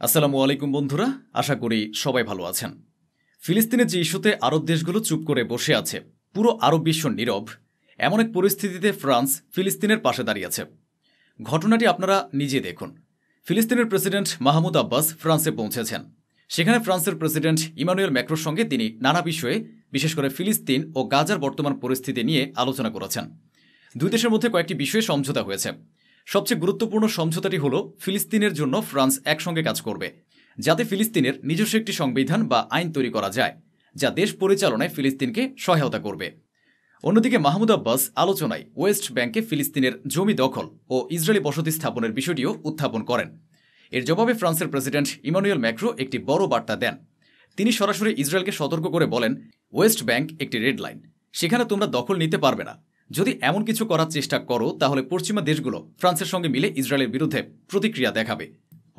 আসসালামু আলাইকুম বন্ধুরা, আশা করি সবাই ভালো আছেন। ফিলিস্তিনের যে ইস্যুতে আরব দেশগুলো চুপ করে বসে আছে, পুরো আরব বিশ্ব নীরব, এমন এক পরিস্থিতিতে ফ্রান্স ফিলিস্তিনের পাশে দাঁড়িয়েছে। ঘটনাটি আপনারা নিজে দেখুন। ফিলিস্তিনের প্রেসিডেন্ট মাহমুদ আব্বাস ফ্রান্সে পৌঁছেছেন। সেখানে ফ্রান্সের প্রেসিডেন্ট ইমানুয়েল ম্যাক্রোর সঙ্গে তিনি নানা বিষয়ে, বিশেষ করে ফিলিস্তিন ও গাজার বর্তমান পরিস্থিতি নিয়ে আলোচনা করেছেন। দুই দেশের মধ্যে কয়েকটি বিষয়ে সমঝোতা হয়েছে। সবচেয়ে গুরুত্বপূর্ণ সমঝোতাটি হল ফিলিস্তিনের জন্য ফ্রান্স একসঙ্গে কাজ করবে, যাতে ফিলিস্তিনের নিজস্ব একটি সংবিধান বা আইন তৈরি করা যায়, যা দেশ পরিচালনায় ফিলিস্তিনকে সহায়তা করবে। অন্যদিকে মাহমুদ আব্বাস আলোচনায় ওয়েস্ট ব্যাংকে ফিলিস্তিনের জমি দখল ও ইসরায়েলি বসতি স্থাপনের বিষয়টিও উত্থাপন করেন। এর জবাবে ফ্রান্সের প্রেসিডেন্ট ইমানুয়েল ম্যাক্রো একটি বড় বার্তা দেন। তিনি সরাসরি ইসরায়েলকে সতর্ক করে বলেন, ওয়েস্ট ব্যাংক একটি রেড লাইন, সেখানে তোমরা দখল নিতে পারবে না। যদি এমন কিছু করার চেষ্টা করো, তাহলে পশ্চিমা দেশগুলো ফ্রান্সের সঙ্গে মিলে ইসরায়েলের বিরুদ্ধে প্রতিক্রিয়া দেখাবে।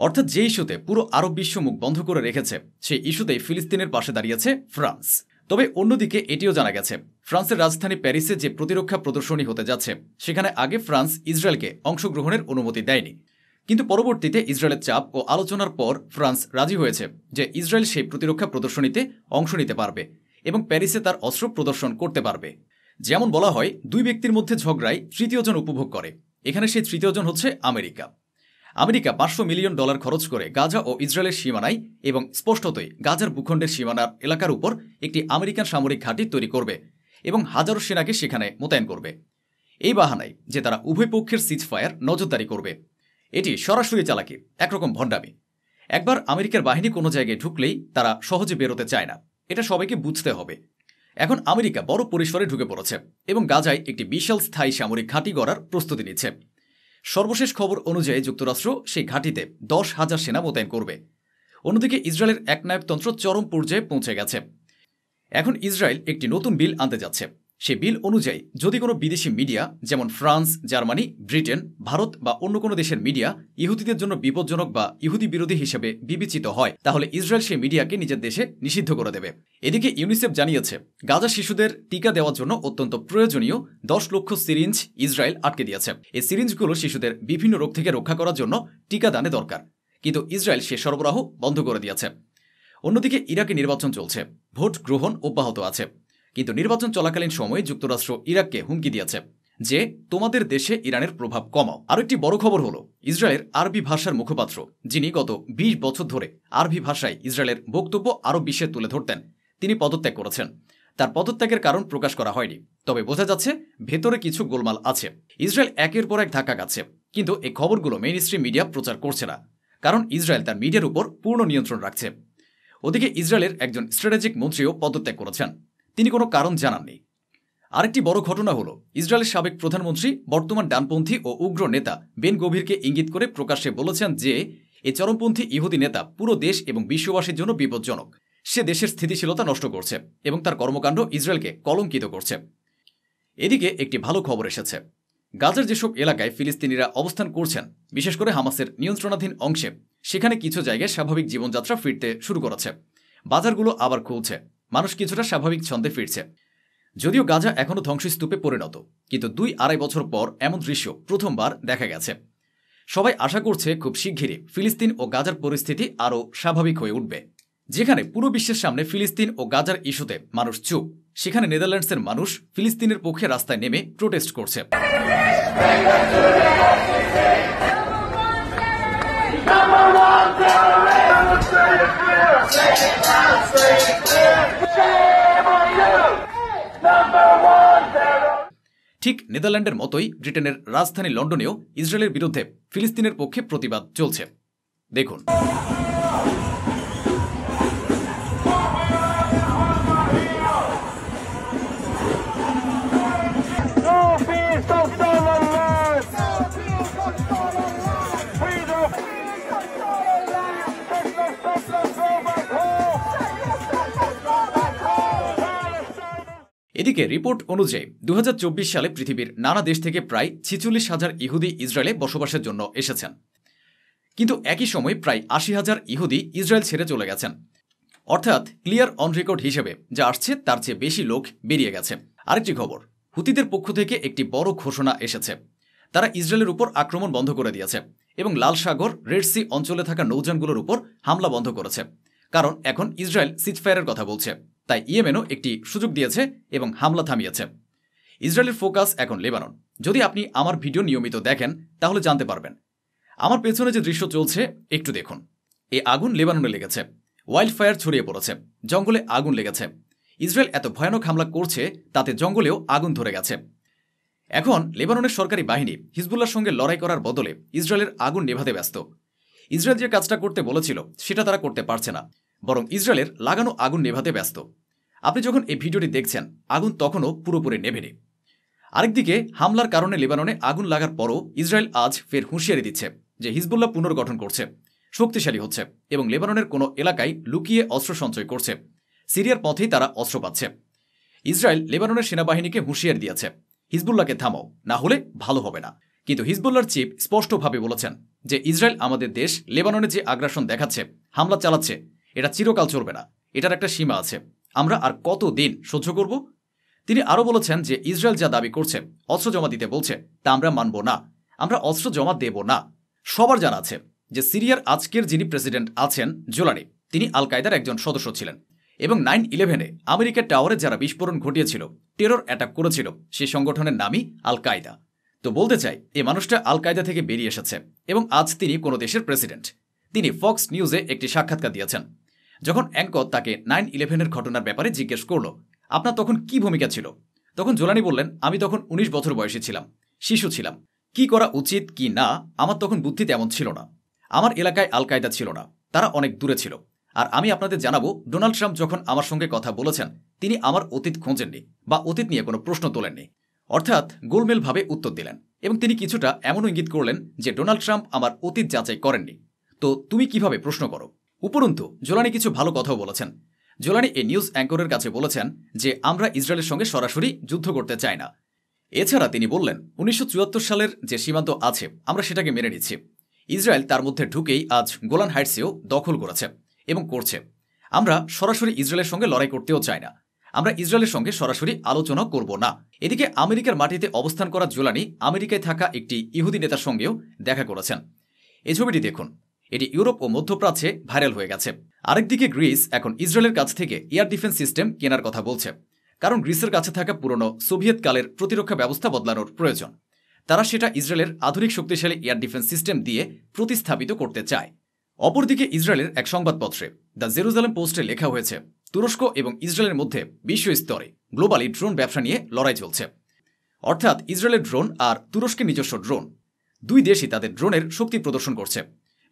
অর্থাৎ যে ইস্যুতে পুরো আরব বিশ্ব মুখ বন্ধ করে রেখেছে, সেই ইস্যুতেই ফিলিস্তিনের পাশে দাঁড়িয়েছে ফ্রান্স। তবে অন্যদিকে এটিও জানা গেছে, ফ্রান্সের রাজধানী প্যারিসে যে প্রতিরক্ষা প্রদর্শনী হতে যাচ্ছে, সেখানে আগে ফ্রান্স ইসরায়েলকে অংশগ্রহণের অনুমতি দেয়নি। কিন্তু পরবর্তীতে ইসরায়েলের চাপ ও আলোচনার পর ফ্রান্স রাজি হয়েছে যে ইসরায়েল সেই প্রতিরক্ষা প্রদর্শনীতে অংশ নিতে পারবে এবং প্যারিসে তার অস্ত্র প্রদর্শন করতে পারবে। যেমন বলা হয়, দুই ব্যক্তির মধ্যে ঝগড়ায় তৃতীয়জন উপভোগ করে। এখানে সেই তৃতীয়জন হচ্ছে আমেরিকা। আমেরিকা $500 মিলিয়ন খরচ করে গাজা ও ইসরায়েলের সীমানায় এবং স্পষ্টতই গাজার ভূখণ্ডের সীমানার এলাকার উপর একটি আমেরিকান সামরিক ঘাঁটি তৈরি করবে এবং হাজারো সেনাকে সেখানে মোতায়েন করবে, এই বাহানায় যে তারা উভয় পক্ষের সিজফায়ার নজরদারি করবে। এটি সরাসরি চালাকি, একরকম ভণ্ডামি। একবার আমেরিকার বাহিনী কোনো জায়গায় ঢুকলেই তারা সহজে বেরোতে চায় না, এটা সবাইকে বুঝতে হবে। এখন আমেরিকা বড় পরিসরে ঢুকে পড়েছে এবং গাজায় একটি বিশাল স্থায়ী সামরিক ঘাঁটি গড়ার প্রস্তুতি নিচ্ছে। সর্বশেষ খবর অনুযায়ী যুক্তরাষ্ট্র সেই ঘাঁটিতে 10,000 সেনা মোতায়েন করবে। অন্যদিকে ইসরায়েলের একনায়কতন্ত্র চরম পর্যায়ে পৌঁছে গেছে। এখন ইসরায়েল একটি নতুন বিল আনতে যাচ্ছে। সেই বিল অনুযায়ী যদি কোনো বিদেশি মিডিয়া, যেমন ফ্রান্স, জার্মানি, ব্রিটেন, ভারত বা অন্য কোনো দেশের মিডিয়া ইহুদিদের জন্য বিপজ্জনক বা ইহুদি বিরোধী হিসেবে বিবেচিত হয়, তাহলে ইসরায়েল সেই মিডিয়াকে নিজের দেশে নিষিদ্ধ করে দেবে। এদিকে ইউনিসেফ জানিয়েছে, গাজা শিশুদের টিকা দেওয়ার জন্য অত্যন্ত প্রয়োজনীয় 10 লক্ষ সিরিঞ্জ ইসরায়েল আটকে দিয়েছে। এই সিরিঞ্জগুলো শিশুদের বিভিন্ন রোগ থেকে রক্ষা করার জন্য টিকাদানে দরকার, কিন্তু ইসরায়েল সে সরবরাহ বন্ধ করে দিয়েছে। অন্যদিকে ইরাকে নির্বাচন চলছে, ভোট গ্রহণ অব্যাহত আছে, কিন্তু নির্বাচন চলাকালীন সময়ে যুক্তরাষ্ট্র ইরাককে হুমকি দিয়েছে যে তোমাদের দেশে ইরানের প্রভাব কমাও। আরেকটি বড় খবর হলো, ইসরায়েলের আরবি ভাষার মুখপাত্র, যিনি গত 20 বছর ধরে আরবি ভাষায় ইসরায়েলের বক্তব্য আরব বিশ্বে তুলে ধরতেন, তিনি পদত্যাগ করেছেন। তার পদত্যাগের কারণ প্রকাশ করা হয়নি, তবে বোঝা যাচ্ছে ভেতরে কিছু গোলমাল আছে। ইসরায়েল একের পর এক ধাক্কা খাচ্ছে, কিন্তু এই খবরগুলো মেইনস্ট্রিম মিডিয়া প্রচার করছে না, কারণ ইসরায়েল তার মিডিয়ার উপর পূর্ণ নিয়ন্ত্রণ রাখছে। ওদিকে ইসরায়েলের একজন স্ট্র্যাটেজিক মন্ত্রীও পদত্যাগ করেছেন, তিনি কোনো কারণ জানাননি। আরেকটি বড় ঘটনা হলো, ইসরায়েলের সাবেক প্রধানমন্ত্রী বর্তমান ডানপন্থী ও উগ্র নেতা বেন গভিরকে ইঙ্গিত করে প্রকাশ্যে বলেছেন যে এই চরমপন্থী ইহুদি নেতা পুরো দেশ এবং বিশ্ববাসীর জন্য বিপজ্জনক। সে দেশের স্থিতিশীলতা নষ্ট করছে এবং তার কর্মকাণ্ড ইসরায়েলকে কলঙ্কিত করছে। এদিকে একটি ভালো খবর এসেছে, গাজার যেসব এলাকায় ফিলিস্তিনিরা অবস্থান করছেন, বিশেষ করে হামাসের নিয়ন্ত্রণাধীন অংশে, সেখানে কিছু জায়গায় স্বাভাবিক জীবনযাত্রা ফিরতে শুরু করেছে। বাজারগুলো আবার খুলছে, মানুষ কিছুটা স্বাভাবিক ছন্দে ফিরছে। যদিও গাজা এখনও ধ্বংসস্তূপে পরিণত, কিন্তু 2-2.5 বছর পর এমন দৃশ্য প্রথমবার দেখা গেছে। সবাই আশা করছে খুব শিগগিরই ফিলিস্তিন ও গাজার পরিস্থিতি আরও স্বাভাবিক হয়ে উঠবে। যেখানে পুরো বিশ্বের সামনে ফিলিস্তিন ও গাজার ইস্যুতে মানুষ চুপ, সেখানে নেদারল্যান্ডসের মানুষ ফিলিস্তিনের পক্ষে রাস্তায় নেমে প্রোটেস্ট করছে। ঠিক নেদারল্যান্ডের মতোই ব্রিটেনের রাজধানী লন্ডনেও ইসরায়েলের বিরুদ্ধে ফিলিস্তিনের পক্ষে প্রতিবাদ চলছে। দেখুন। এদিকে রিপোর্ট অনুযায়ী 2024 সালে পৃথিবীর নানা দেশ থেকে প্রায় 46,000 ইহুদি ইসরায়েলে বসবাসের জন্য এসেছেন, কিন্তু একই সময় প্রায় 80,000 ইহুদি ইসরায়েল ছেড়ে চলে গেছেন। অর্থাৎ ক্লিয়ার অন রেকর্ড হিসেবে যা আসছে তার চেয়ে বেশি লোক বেরিয়ে গেছে। আরেকটি খবর, হুতিদের পক্ষ থেকে একটি বড় ঘোষণা এসেছে। তারা ইসরায়েলের উপর আক্রমণ বন্ধ করে দিয়েছে এবং লাল সাগর রেড সি অঞ্চলে থাকা নৌযানগুলোর উপর হামলা বন্ধ করেছে, কারণ এখন ইসরায়েল সিজফায়ারের কথা বলছে। তাই ইয়েমেনও একটি সুযোগ দিয়েছে এবং হামলা থামিয়েছে। ইসরায়েলের ফোকাস এখন লেবানন। যদি আপনি আমার ভিডিও নিয়মিত দেখেন তাহলে জানতে পারবেন। আমার পেছনে যে দৃশ্য চলছে একটু দেখুন। এই আগুন লেবাননে লেগেছে, ওয়াইল্ড ফায়ার ছড়িয়ে পড়েছে, জঙ্গলে আগুন লেগেছে। ইসরায়েল এত ভয়ানক হামলা করছে তাতে জঙ্গলেও আগুন ধরে গেছে। এখন লেবাননের সরকারি বাহিনী হিজবুল্লাহর সঙ্গে লড়াই করার বদলে ইসরায়েলের আগুন নেভাতে ব্যস্ত। ইসরায়েল যে কাজটা করতে বলেছিল সেটা তারা করতে পারছে না, বরং ইসরায়েলের লাগানো আগুন নেভাতে ব্যস্ত। আপনি যখন এই ভিডিওটি দেখছেন আগুন তখনও পুরোপুরি নেভেনি। আরেকদিকে হামলার কারণে লেবাননে আগুন লাগার পরও ইসরায়েল আজ ফের হুঁশিয়ারি দিচ্ছে যে হিজবুল্লাহ পুনর্গঠন করছে, শক্তিশালী হচ্ছে এবং লেবাননের কোনো এলাকায় লুকিয়ে অস্ত্র সঞ্চয় করছে। সিরিয়ার পথেই তারা অস্ত্র পাচ্ছে। ইসরায়েল লেবাননের সেনাবাহিনীকে হুঁশিয়ারি দিয়েছে, হিজবুল্লাহকে থামাও, না হলে ভালো হবে না। কিন্তু হিজবুল্লাহর চিফ স্পষ্টভাবে বলেছেন যে ইসরায়েল আমাদের দেশ লেবাননে যে আগ্রাসন দেখাচ্ছে, হামলা চালাচ্ছে, এটা চিরকাল চলবে না। এটার একটা সীমা আছে। আমরা আর কত দিন সহ্য করব? তিনি আরও বলেছেন যে ইসরায়েল যা দাবি করছে, অস্ত্র জমা দিতে বলছে, তা আমরা মানব না। আমরা অস্ত্র জমা দেব না। সবার জানা আছে যে সিরিয়ার আজকের যিনি প্রেসিডেন্ট আছেন জোলানি, তিনি আল কায়দার একজন সদস্য ছিলেন এবং 9/11-এ আমেরিকার টাওয়ারে যারা বিস্ফোরণ ঘটিয়েছিল, টেরর অ্যাটাক করেছিল, সেই সংগঠনের নামই আল কায়দা। তো বলতে চাই, এই মানুষটা আল কায়দা থেকে বেরিয়ে এসেছে এবং আজ তিনি কোনো দেশের প্রেসিডেন্ট। তিনি ফক্স নিউজে একটি সাক্ষাৎকার দিয়েছেন। যখন অ্যাঙ্কর তাকে 9/11-এর ঘটনার ব্যাপারে জিজ্ঞেস করল, আপনার তখন কি ভূমিকা ছিল? তখন জোলানি বললেন, আমি তখন 19 বছর বয়সী ছিলাম, শিশু ছিলাম। কি করা উচিত কি না আমার তখন বুদ্ধি তেমন ছিল না। আমার এলাকায় আল কায়দা ছিল না, তারা অনেক দূরে ছিল। আর আমি আপনাদের জানাবো, ডোনাল্ড ট্রাম্প যখন আমার সঙ্গে কথা বলেছেন তিনি আমার অতীত খোঁজেননি বা অতীত নিয়ে কোনো প্রশ্ন তোলেননি। অর্থাৎ গোলমেলভাবে উত্তর দিলেন এবং তিনি কিছুটা এমনও ইঙ্গিত করলেন যে ডোনাল্ড ট্রাম্প আমার অতীত যাচাই করেননি, তো তুমি কিভাবে প্রশ্ন করো। উপরন্তু জোলানি কিছু ভালো কথাও বলেছেন। জোলানি এই নিউজ অ্যাঙ্করের কাছে বলেছেন যে আমরা ইসরায়েলের সঙ্গে সরাসরি যুদ্ধ করতে চাই না। এছাড়া তিনি বললেন, 1974 সালের যে সীমান্ত আছে আমরা সেটাকে মেনে নিচ্ছি। ইসরায়েল তার মধ্যে ঢুকেই আজ গোলান হাইটসেও দখল করেছে এবং করছে। আমরা সরাসরি ইসরায়েলের সঙ্গে লড়াই করতেও চাই না। আমরা ইসরায়েলের সঙ্গে সরাসরি আলোচনা করব না। এদিকে আমেরিকার মাটিতে অবস্থান করা জোলানি আমেরিকায় থাকা একটি ইহুদি নেতার সঙ্গেও দেখা করেছেন। এই ছবিটি দেখুন, এটি ইউরোপ ও মধ্যপ্রাচ্যে ভাইরাল হয়ে গেছে। আরেকদিকে গ্রিস এখন ইসরায়েলের কাছ থেকে এয়ার ডিফেন্স সিস্টেম কেনার কথা বলছে, কারণ গ্রিসের কাছে থাকা পুরনো সোভিয়েত কালের প্রতিরক্ষা ব্যবস্থা বদলানোর প্রয়োজন। তারা সেটা ইসরায়েলের আধুনিক শক্তিশালী এয়ার ডিফেন্স সিস্টেম দিয়ে প্রতিস্থাপিত করতে চায়। অপরদিকে ইসরায়েলের এক সংবাদপত্রে দ্য জেরুজালেম পোস্টে লেখা হয়েছে, তুরস্ক এবং ইসরায়েলের মধ্যে বিশ্ব স্তরে গ্লোবালি ড্রোন ব্যবসা নিয়ে লড়াই চলছে। অর্থাৎ ইসরায়েলের ড্রোন আর তুরস্কের নিজস্ব ড্রোন, দুই দেশই তাদের ড্রোনের শক্তি প্রদর্শন করছে।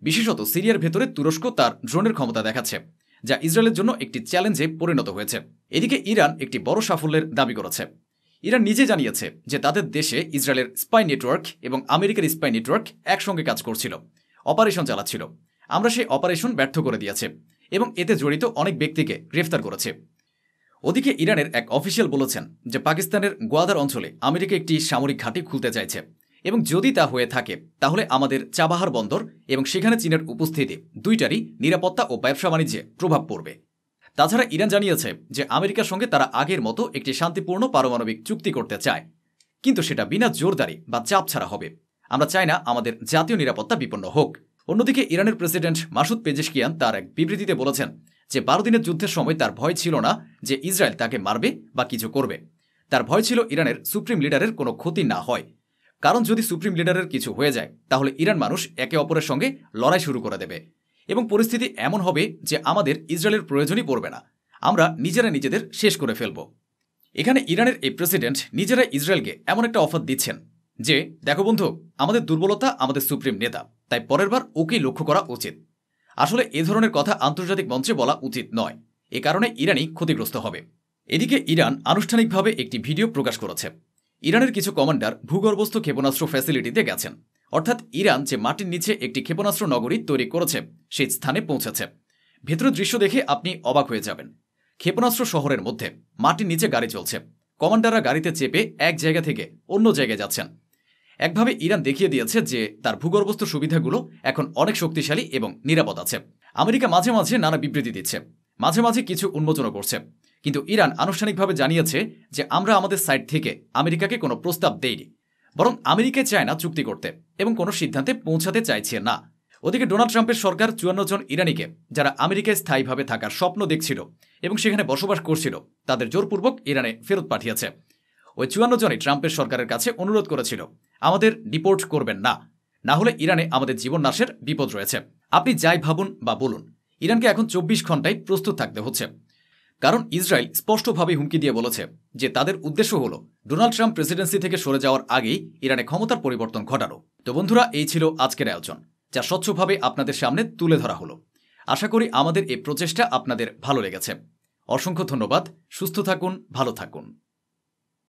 বিশেষত সিরিয়ার ভেতরে তুরস্ক তার ড্রোনের ক্ষমতা দেখাচ্ছে, যা ইসরায়েলের জন্য একটি চ্যালেঞ্জে পরিণত হয়েছে। এদিকে ইরান একটি বড় সাফল্যের দাবি করেছে। ইরান নিজে জানিয়েছে যে তাদের দেশে ইসরায়েলের স্পাই নেটওয়ার্ক এবং আমেরিকার স্পাই নেটওয়ার্ক একসঙ্গে কাজ করছিল, অপারেশন চালাচ্ছিল। আমরা সেই অপারেশন ব্যর্থ করে দিয়েছে এবং এতে জড়িত অনেক ব্যক্তিকে গ্রেফতার করেছে। ওদিকে ইরানের এক অফিসিয়াল বলেছেন যে পাকিস্তানের গোয়াদার অঞ্চলে আমেরিকা একটি সামরিক ঘাঁটি খুলতে চাইছে এবং যদি তা হয়ে থাকে তাহলে আমাদের চাবাহার বন্দর এবং সেখানে চীনের উপস্থিতি দুইটারই নিরাপত্তা ও ব্যবসা বাণিজ্যে প্রভাব পড়বে। তাছাড়া ইরান জানিয়েছে যে আমেরিকার সঙ্গে তারা আগের মতো একটি শান্তিপূর্ণ পারমাণবিক চুক্তি করতে চায়, কিন্তু সেটা বিনা জোরদারি বা চাপ ছাড়া হবে। আমরা চাই না আমাদের জাতীয় নিরাপত্তা বিপন্ন হোক। অন্যদিকে ইরানের প্রেসিডেন্ট মাসুদ পেজেশকিয়ান তার এক বিবৃতিতে বলেছেন যে 12 দিনের যুদ্ধের সময় তার ভয় ছিল না যে ইসরায়েল তাকে মারবে বা কিছু করবে। তার ভয় ছিল ইরানের সুপ্রিম লিডারের কোনো ক্ষতি না হয়, কারণ যদি সুপ্রিম লিডারের কিছু হয়ে যায় তাহলে ইরান মানুষ একে অপরের সঙ্গে লড়াই শুরু করে দেবে এবং পরিস্থিতি এমন হবে যে আমাদের ইসরায়েলের প্রয়োজনই পড়বে না, আমরা নিজেরা নিজেদের শেষ করে ফেলব। এখানে ইরানের এই প্রেসিডেন্ট নিজেরা ইসরায়েলকে এমন একটা অফার দিচ্ছেন যে, দেখো বন্ধু, আমাদের দুর্বলতা আমাদের সুপ্রিম নেতা, তাই পরের বার ওকেই লক্ষ্য করা উচিত। আসলে এ ধরনের কথা আন্তর্জাতিক মঞ্চে বলা উচিত নয়, এ কারণে ইরানই ক্ষতিগ্রস্ত হবে। এদিকে ইরান আনুষ্ঠানিকভাবে একটি ভিডিও প্রকাশ করেছে। ইরানের কিছু কমান্ডার ভূগর্ভস্থ ক্ষেপণাস্ত্র ফ্যাসিলিটিতে গেছেন, অর্থাৎ ইরান যে মাটির নিচে একটি ক্ষেপণাস্ত্র নগরী তৈরি করেছে সেই স্থানে পৌঁছেছে। ভেতরের দৃশ্য দেখে আপনি অবাক হয়ে যাবেন। ক্ষেপণাস্ত্র শহরের মধ্যে মাটির নিচে গাড়ি চলছে, কমান্ডাররা গাড়িতে চেপে এক জায়গা থেকে অন্য জায়গায় যাচ্ছেন। একভাবে ইরান দেখিয়ে দিয়েছে যে তার ভূগর্ভস্থ সুবিধাগুলো এখন অনেক শক্তিশালী এবং নিরাপদ আছে। আমেরিকা মাঝে মাঝে নানা বিবৃতি দিচ্ছে, মাঝে মাঝে কিছু উন্মোচনও করছে, কিন্তু ইরান আনুষ্ঠানিকভাবে জানিয়েছে যে আমরা আমাদের সাইড থেকে আমেরিকাকে কোনো প্রস্তাব দেইনি। বরং আমেরিকায় চায় না চুক্তি করতে এবং কোনো সিদ্ধান্তে পৌঁছাতে চাইছে না। ওদিকে ডোনাল্ড ট্রাম্পের সরকার 54 জন ইরানিকে, যারা আমেরিকায় স্থায়ীভাবে থাকার স্বপ্ন দেখছিল এবং সেখানে বসবাস করছিল, তাদের জোরপূর্বক ইরানে ফেরত পাঠিয়েছে। ওই 54 জনই ট্রাম্পের সরকারের কাছে অনুরোধ করেছিল, আমাদের ডিপোর্ট করবেন না, না হলে ইরানে আমাদের জীবন নাশের বিপদ রয়েছে। আপনি যাই ভাবুন বা বলুন, ইরানকে এখন 24 ঘন্টায় প্রস্তুত থাকতে হচ্ছে। কারণ ইসরায়েল স্পষ্টভাবে হুমকি দিয়ে বলেছে যে তাদের উদ্দেশ্য হল ডোনাল্ড ট্রাম্প প্রেসিডেন্সি থেকে সরে যাওয়ার আগেই ইরানে ক্ষমতার পরিবর্তন ঘটানো। তো বন্ধুরা, এই ছিল আজকের আয়োজন, যা স্বচ্ছভাবে আপনাদের সামনে তুলে ধরা হলো। আশা করি আমাদের এই প্রচেষ্টা আপনাদের ভালো লেগেছে। অসংখ্য ধন্যবাদ। সুস্থ থাকুন, ভালো থাকুন।